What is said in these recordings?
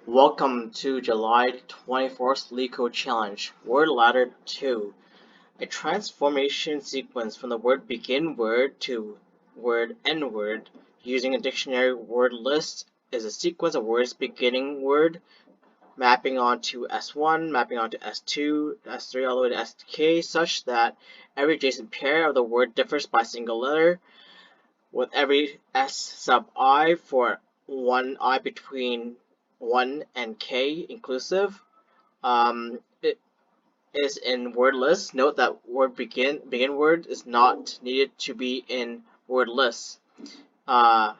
Welcome to July 24th LeetCode Challenge, Word Ladder 2. A transformation sequence from the word begin word to word end word using a dictionary word list is a sequence of words beginning word mapping onto S1, mapping onto S2, S3 all the way to SK such that every adjacent pair of the word differs by a single letter, with every S sub I for one I between 1 and K inclusive. It is in word list. Note that word begin word is not needed to be in word list. S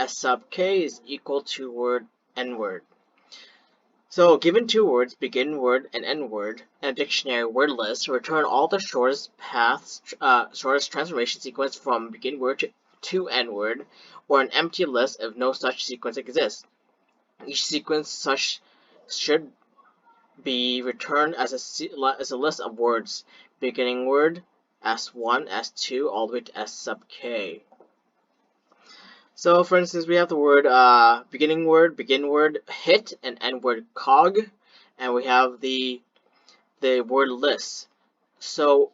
sub K is equal to word end word. So given two words, begin word and end word, and a dictionary word list, return all the shortest paths, shortest transformation sequence from begin word to end word, or an empty list if no such sequence exists. Each sequence such should be returned as a list of words, beginning word, S1, S2, all the way to S sub K. So, for instance, we have the word begin word hit, and end word cog, and we have the word list. So,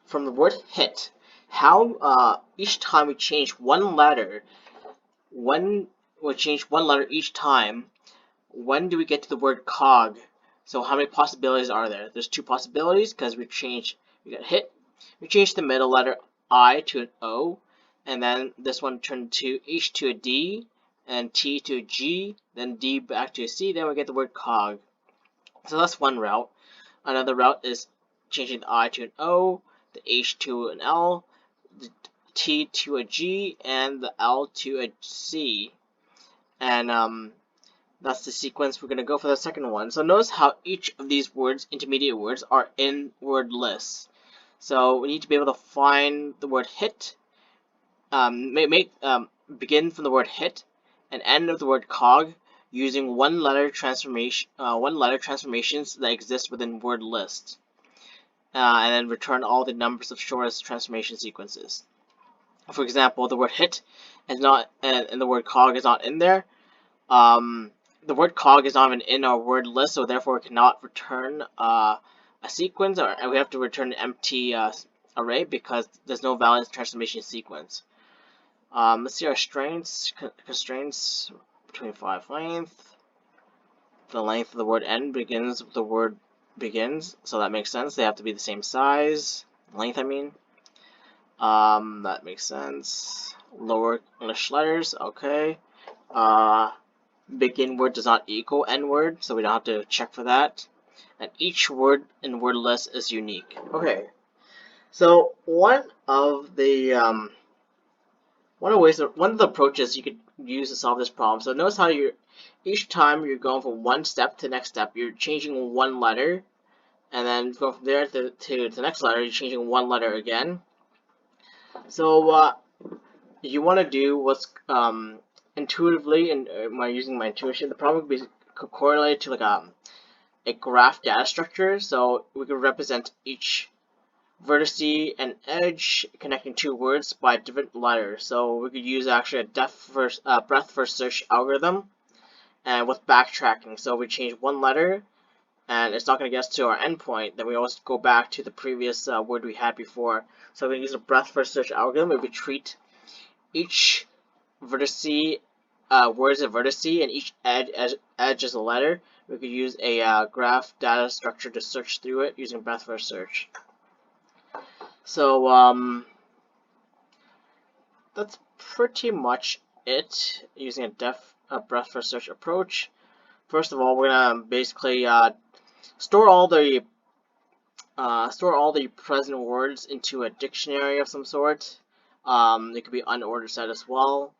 from the word hit, how each time we change one letter, each time. When do we get to the word cog? So how many possibilities are there? There's two possibilities because we got hit. We changed the middle letter I to an O, and then this one turned to H to a D, and T to a G, then D back to a C, then we get the word cog. So that's one route. Another route is changing the I to an O, the H to an L, the T to a G, and the L to a C. And that's the sequence we're going to go for the second one. So notice how each of these words, intermediate words, are in word lists. So we need to be able to find the word hit, begin from the word hit, and end of the word cog using one letter transformations that exist within word list, and then return all the numbers of shortest transformation sequences. For example, the word hit is not, and the word cog is not in there. The word cog is not even in our word list, so therefore we cannot return a sequence, and we have to return an empty array because there's no valid transformation sequence. Let's see our constraints between 5 length. The length of the word end begins with the word begins, so that makes sense. They have to be the same size. Length, I mean. That makes sense. Lower English letters, okay. Begin word does not equal end word, so we don't have to check for that. And each word in word list is unique. Okay, so one of the approaches you could use to solve this problem. So notice how each time you're going from one step to the next step, you're changing one letter, and then go from there to the next letter, you're changing one letter again. So you want to do what's intuitively, and using my intuition, the problem could be correlated to like a graph data structure. So we could represent each vertice and edge connecting two words by different letters. So we could use actually a breadth first search algorithm, and with backtracking. So we change one letter, and it's not going to get us to our endpoint. Then we always go back to the previous word we had before. So we use a breadth first search algorithm where we treat each vertice word as a vertice and each edge as a letter. We could use a graph data structure to search through it using breadth first search. So that's pretty much it using a breadth first search approach. First of all, we're gonna basically store all the present words into a dictionary of some sort. It could be unordered set as well,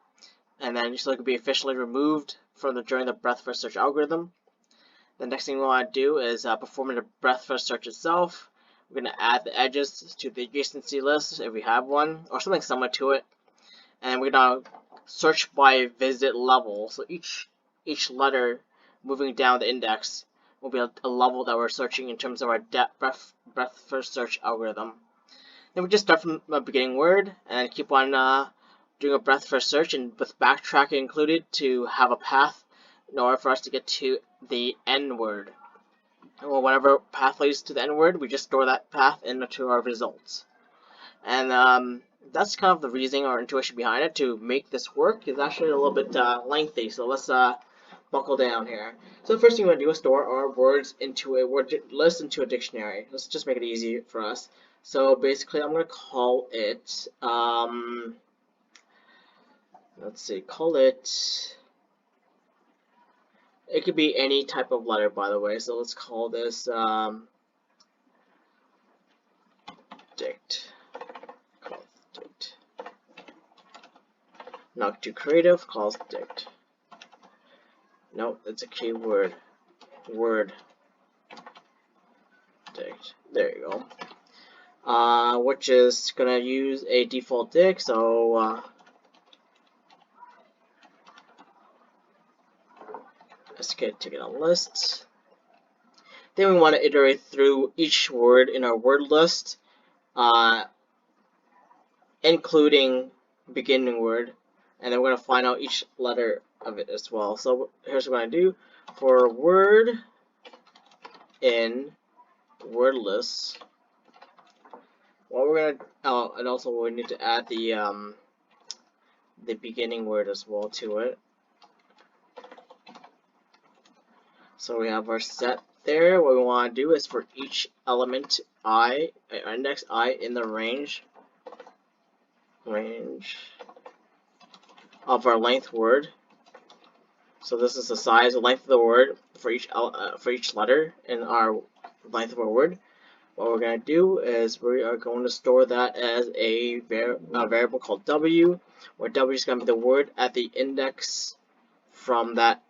and then so it could be officially removed during the breadth first search algorithm. The next thing we want to do is performing the breadth first search itself. We're going to add the edges to the adjacency list if we have one, or something similar to it. And we're going to search by visit level. So each letter moving down the index will be a level that we're searching in terms of our breadth first search algorithm. Then we just start from the beginning word and keep on doing a breadth first search, and with backtracking included to have a path in order for us to get to the N word. Well, whatever path leads to the N word, we just store that path into our results. And that's kind of the reasoning or intuition behind it to make this work. It's actually a little bit lengthy, so let's buckle down here. So the first thing we want to do is store our words into a word list into a dictionary. Let's just make it easy for us. So basically, I'm going to call it, let's see, it could be any type of letter, by the way. So let's call this dict. Not too creative, calls dict. Nope, it's a keyword. Word. Dict. There you go. Which is gonna use a default dict, so let's get to get a list. Then we want to iterate through each word in our word list, including beginning word, and then we're going to find out each letter of it as well. So here's what we're going to do. For word in word list, what we're going to, and also we need to add the beginning word as well to it. So we have our set there. What we want to do is for each element I, index I in the range of our length word. So this is the size, the length of the word for each letter in our length of our word. What we're going to do is we are going to store that as a variable called W, where W is going to be the word at the index from that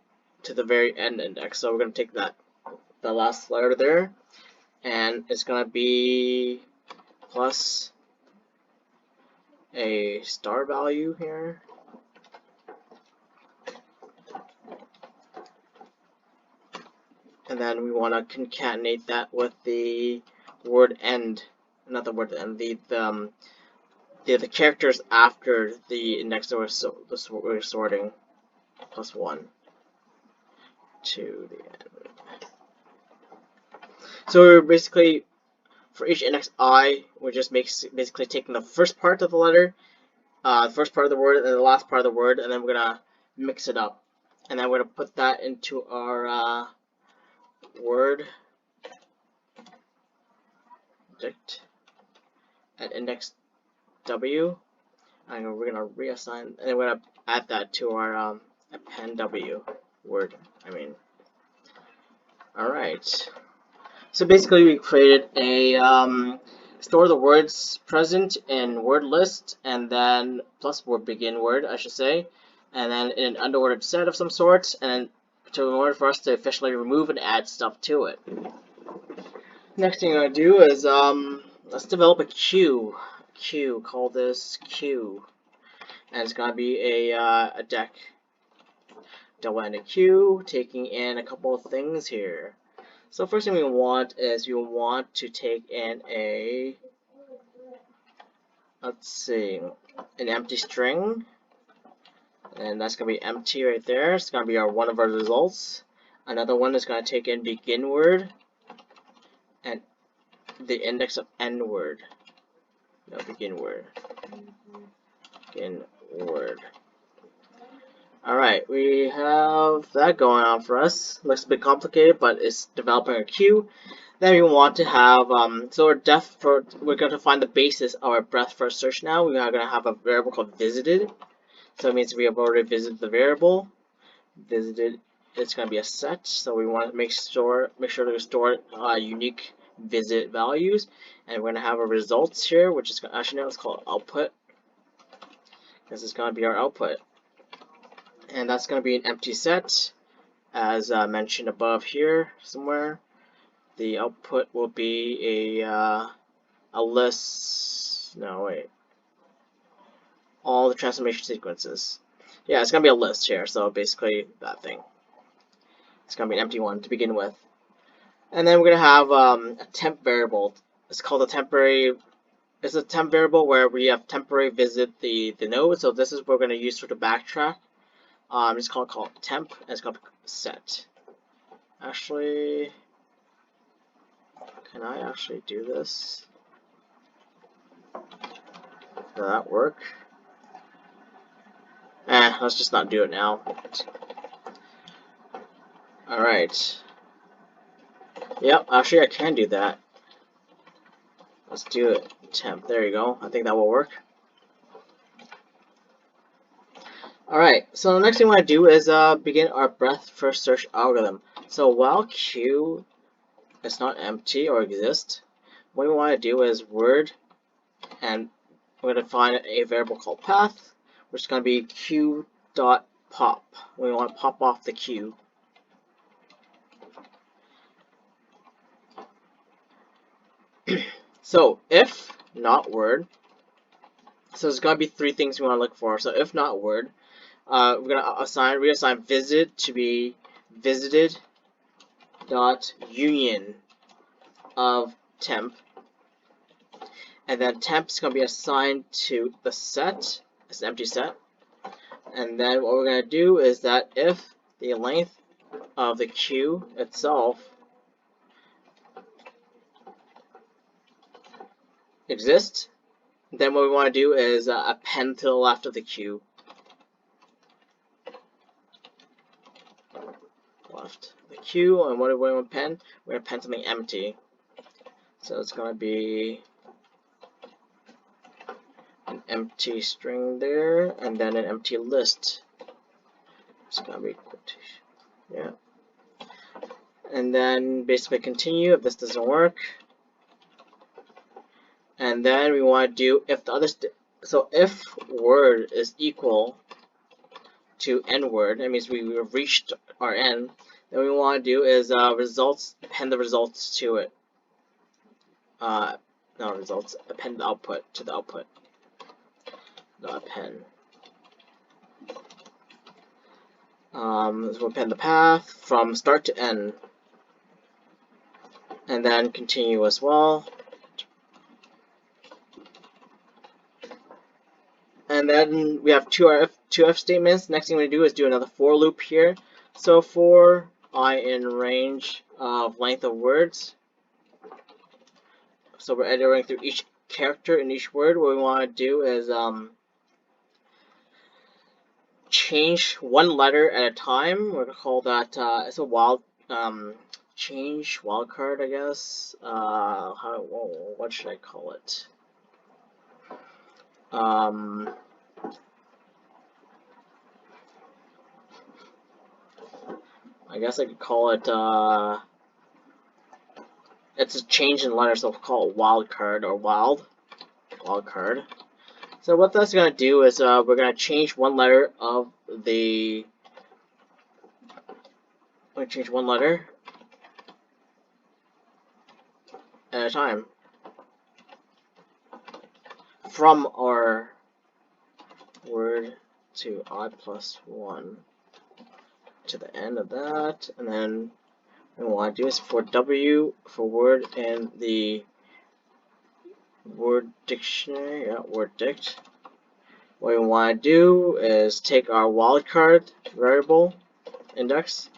to the very end index. So we're going to take the last letter there, and it's going to be plus a star value here. And then we want to concatenate that with the word end, not the word end, the characters after the index that we're sorting, plus 1 to the end. So we're basically, for each index I, we're just basically taking the first part of the letter, the first part of the word, and the last part of the word, and then we're gonna mix it up, and then we're gonna put that into our word dict at index W, and we're gonna reassign, and we're gonna add that to our append W word. Alright. So basically, we created a store the words present in word list, and then plus word begin word, I should say, and then in an underordered set of some sort, and in order for us to officially remove and add stuff to it. Next thing I'm gonna do is let's develop a queue. Call this queue, and it's gonna be a deck. Double-ended queue, taking in a couple of things here. So first thing we want is you want to take in an empty string, and that's gonna be empty right there. It's gonna be one of our results. Another one is gonna take in begin word and the index of end word. No, begin word. Begin word. Alright, we have that going on for us. Looks a bit complicated, but it's developing a queue. Then we want to have, so we're going to find the basis of our breadth first search now. We are going to have a variable called visited. So it means we have already visited the variable. Visited, it's going to be a set. So we want to make sure to store unique visit values. And we're going to have a results here, which is actually now it's called output. This is going to be our output. And that's going to be an empty set, as mentioned above here somewhere. The output will be a list. No, wait. All the transformation sequences. Yeah, it's going to be a list here, so basically that thing. It's going to be an empty one to begin with. And then we're going to have a temp variable. It's called a temporary. It's a temp variable where we have temporary visit the node. So this is what we're going to use for the backtrack. I'm just call it temp, and it's called set. Actually, can I actually do this? Does that work? Let's just not do it now. Alright. Yep, actually I can do that. Let's do it. Temp. There you go. I think that will work. Alright, so the next thing we want to do is begin our breadth first search algorithm. So while Q is not empty or exist, what we want to do is word, and we're going to find a variable called path, which is going to be q.pop. We want to pop off the Q. So if not word, so there's going to be three things we want to look for. So if not word, we're going to reassign visit to be visited dot union of temp, and then temp is going to be assigned to the set. It's an empty set. And then what we're going to do is that if the length of the queue itself exists, then what we want to do is append to the left of the queue. Left the queue, and what do we want to append? We're going to append something empty. So it's going to be an empty string there, and then an empty list. It's going to be quotation. Yeah. And then basically continue if this doesn't work. And then we want to do if the other so if word is equal to n word, that means we have reached our n. Then we want to do is results, append the results to it. Not results, append the output to the output. The append. So we'll append the path from start to end, and then continue as well. And then we have two if statements. Next thing we do is do another for loop here. So for I in range of length of words. So we're iterating through each character in each word. What we want to do is change one letter at a time. We're gonna call that it's a wild change wildcard, I guess. What should I call it? I guess I could call it it's a change in letters, so we'll call it wildcard or wildcard. So what that's gonna do is we're gonna change one letter of the. We're gonna change one letter at a time from our word to I+1 to the end of that, and then what we want to do is for W for word in the word dictionary, word dict. What we want to do is take our wildcard variable index,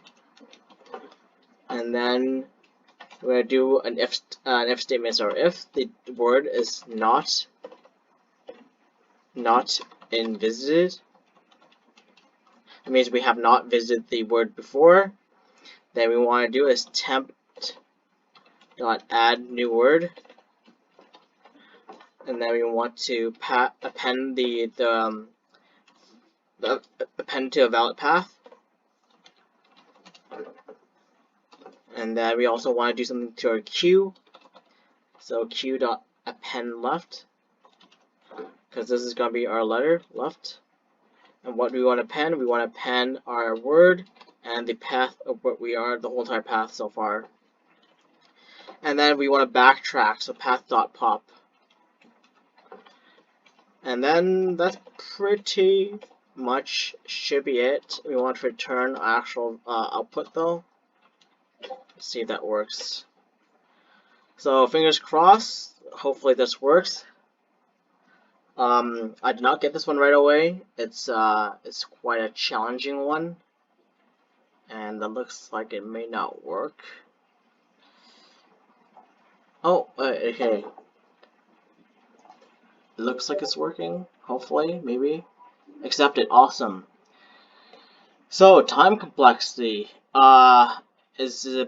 and then we're going to do an if statement. So if the word is not in visited, it means we have not visited the word before. Then we want to do is temp dot add new word, and then we want to append the append to a valid path. And then we also want to do something to our queue. So q dot append left, because this is going to be our letter left. And what do we want to append? We want to append our word and the path of what we are, the whole entire path so far. And then we want to backtrack, so path.pop. And then that's pretty much should be it. We want to return actual output though. Let's see if that works. So fingers crossed, hopefully this works. I did not get this one right away. It's quite a challenging one, and that looks like it may not work. Oh, okay. It looks like it's working. Hopefully, maybe. Accepted. Awesome. So time complexity is a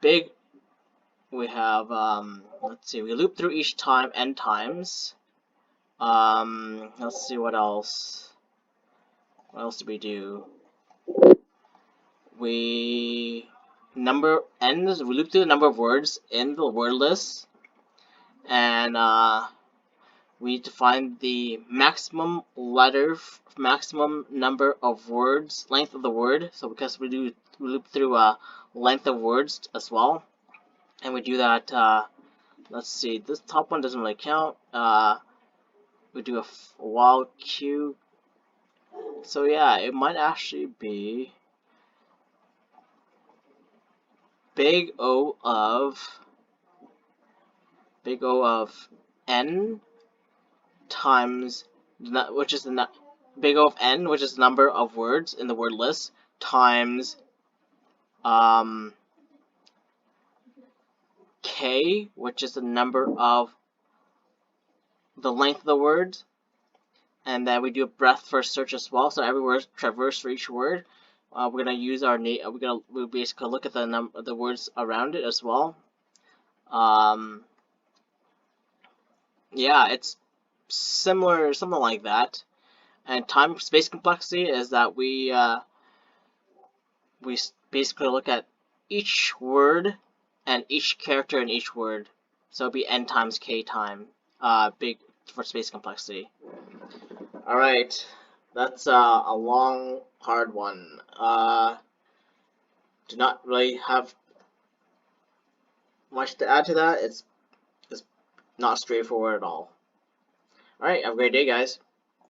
big. We have let's see. We loop through each time n times. Let's see what else. What else do we do? We number ends. We loop through the number of words in the word list, and we need to find the maximum maximum number of words, length of the word. So because we loop through length of words as well, and we do that. Let's see. This top one doesn't really count. We do a while queue. So yeah, it might actually be big O of n times which is the big O of n, which is the number of words in the word list, times k, which is the number of the length of the word, and then we do a breadth first search as well. So every word traverse for each word. We're gonna use our we'll basically look at the words around it as well. Yeah, it's similar, something like that. And time space complexity is that we basically look at each word and each character in each word. So it'll be n times k time, big for space complexity. Alright, that's a long, hard one. Do not really have much to add to that. It's not straightforward at all. Alright, have a great day, guys.